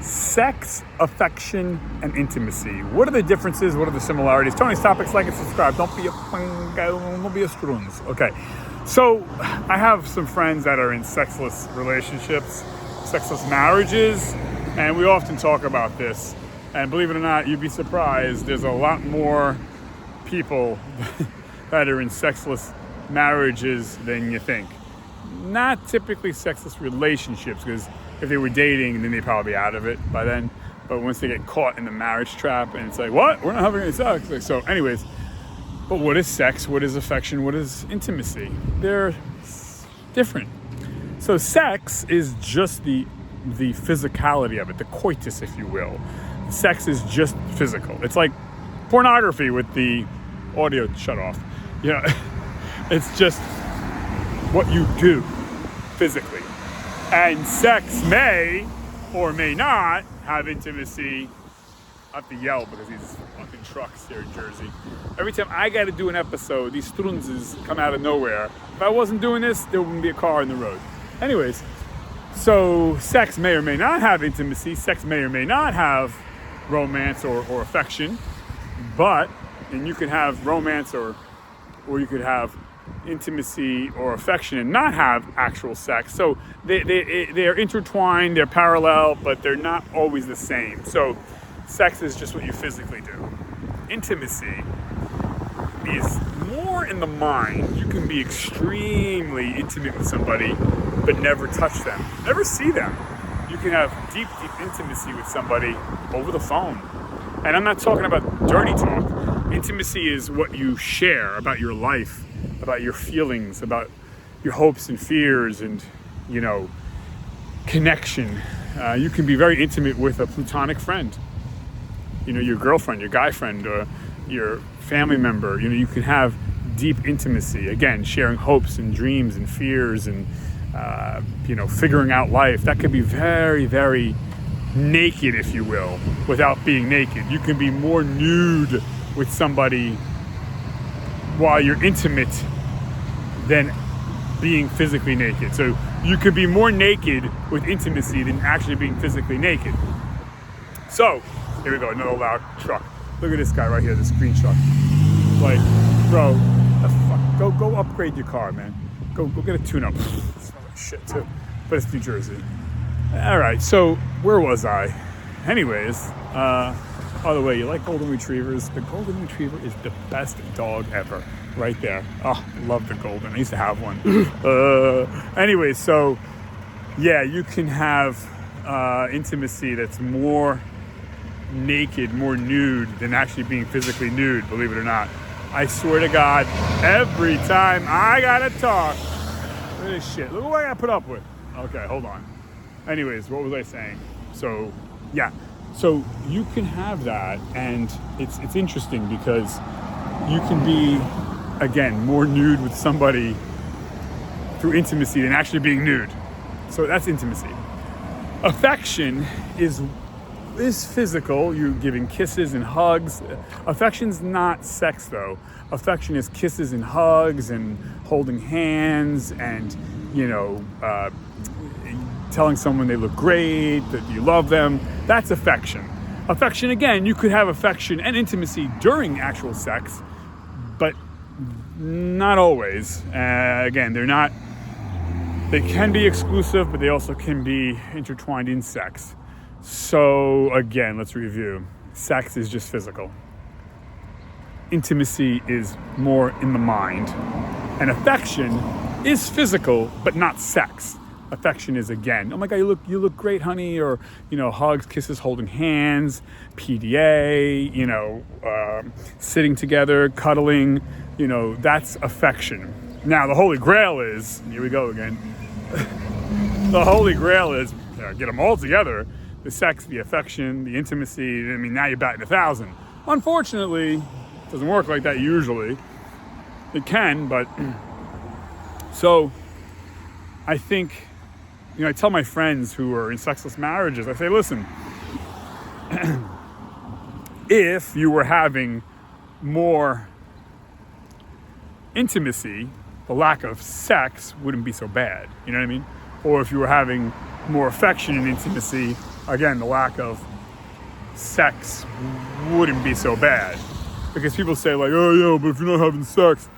Sex, affection, and intimacy. What are the differences? What are the similarities? Tony's Topics, like and subscribe. Don't be a struns. Okay. So I have some friends that are in sexless relationships, sexless marriages, and we often talk about this. And believe it or not, you'd be surprised, there's a lot more people that are in sexless marriages than you think. Not typically sexless relationships, because if they were dating, then they'd probably be out of it by then. But once they get caught in the marriage trap, and it's like, what? We're not having any sex. Like, so anyways, but what is sex? What is affection? What is intimacy? They're different. So sex is just the physicality of it, the coitus, if you will. Sex is just physical. It's like pornography with the audio shut off. You know, it's just what you do physically. And sex may or may not have intimacy. I have to yell because these fucking trucks here in Jersey. Every time I got to do an episode, these strunzes come out of nowhere. If I wasn't doing this, there wouldn't be a car in the road. Anyways, so sex may or may not have intimacy. Sex may or may not have romance or affection. And you could have romance or you could have intimacy or affection and not have actual sex. So they're intertwined, they're parallel, but they're not always the same. So sex is just what you physically do. Intimacy is more in the mind. You can be extremely intimate with somebody but never touch them, never see them. You can have deep intimacy with somebody over the phone. And I'm not talking about dirty talk. Intimacy is what you share about your life, about your feelings, about your hopes and fears, and, connection. You can be very intimate with a platonic friend, your girlfriend, your guy friend, or your family member. You can have deep intimacy, again, sharing hopes and dreams and fears and, figuring out life. That could be very, very naked, if you will, without being naked. You can be more nude with somebody while you're intimate than being physically naked. So you could be more naked with intimacy than actually being physically naked. So here we go, another loud truck. Look at this guy right here, this green truck. Like, bro, go upgrade your car, man. Go get a tune-up. It's shit too, but it's New Jersey. All right, so where was I? Anyways, by the way, you like golden retrievers? The golden retriever is the best dog ever, right there. Oh, love the golden. I used to have one. Anyway, so yeah, you can have intimacy that's more naked, more nude than actually being physically nude, believe it or not. I swear to God, every time I gotta talk, look at this shit. Look what I gotta put up with. Okay, hold on. Anyways, what was I saying? So, yeah. So you can have that, and it's interesting because you can be, again, more nude with somebody through intimacy than actually being nude. So that's intimacy. Affection is physical. You're giving kisses and hugs. Affection's not sex, though. Affection is kisses and hugs and holding hands and, telling someone they look great, that you love them. That's affection. Affection, again, you could have affection and intimacy during actual sex, but not always. Again, they can be exclusive, but they also can be intertwined in sex. So again, let's review. Sex is just physical. Intimacy is more in the mind. And affection is physical, but not sex. Affection is, again, oh my God, you look great, honey, or, hugs, kisses, holding hands, PDA, sitting together, cuddling, that's affection. Now, the Holy Grail is, here we go again, the Holy Grail is, get them all together, the sex, the affection, the intimacy. Now you're batting 1,000. Unfortunately, it doesn't work like that usually. It can, but, so I think, I tell my friends who are in sexless marriages, I say, listen, if you were having more intimacy, the lack of sex wouldn't be so bad. You know what I mean? Or if you were having more affection and intimacy, again, the lack of sex wouldn't be so bad. Because people say like, oh yeah, but if you're not having sex,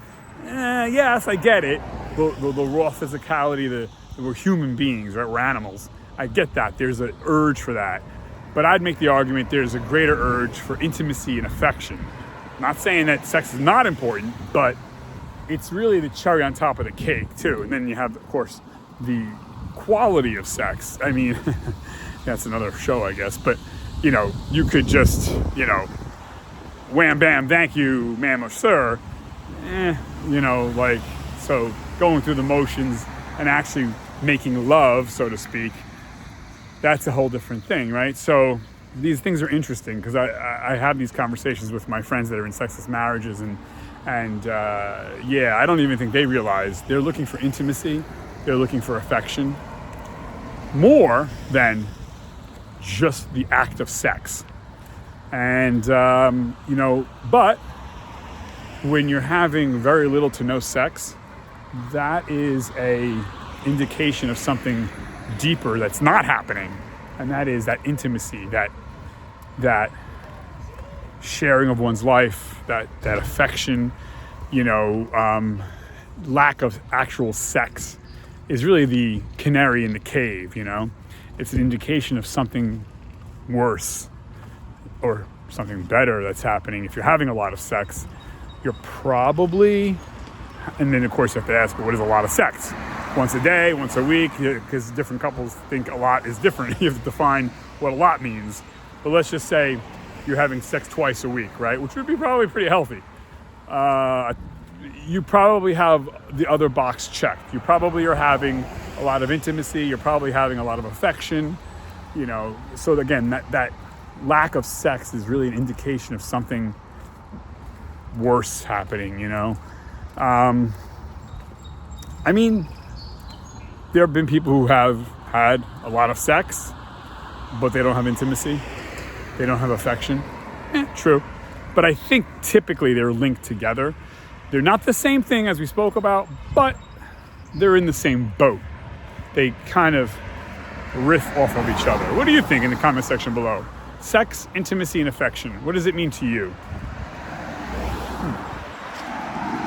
yes, I get it. The raw physicality, we're human beings, right? We're animals. I get that. There's an urge for that. But I'd make the argument there's a greater urge for intimacy and affection. Not saying that sex is not important, but it's really the cherry on top of the cake too. And then you have, of course, the quality of sex. I mean, that's another show, I guess. But, you could just, wham, bam, thank you, ma'am or sir. So going through the motions and actually making love, so to speak, that's a whole different thing, right? So these things are interesting because I have these conversations with my friends that are in sexless marriages and I don't even think they realize they're looking for intimacy, they're looking for affection more than just the act of sex. And, but when you're having very little to no sex, that is a indication of something deeper that's not happening, and that is that intimacy, that sharing of one's life, that affection, lack of actual sex is really the canary in the cave. It's an indication of something worse or something better that's happening. If you're having a lot of sex, you're probably, and then of course you have to ask, what is a lot of sex? Once a day, once a week, because different couples think a lot is different. You have to define what a lot means. But let's just say you're having sex twice a week, right? Which would be probably pretty healthy. You probably have the other box checked. You probably are having a lot of intimacy. You're probably having a lot of affection. So again, that lack of sex is really an indication of something worse happening, I mean, there have been people who have had a lot of sex, but they don't have intimacy. They don't have affection. True. But I think typically they're linked together. They're not the same thing as we spoke about, but they're in the same boat. They kind of riff off of each other. What do you think in the comment section below? Sex, intimacy, and affection. What does it mean to you?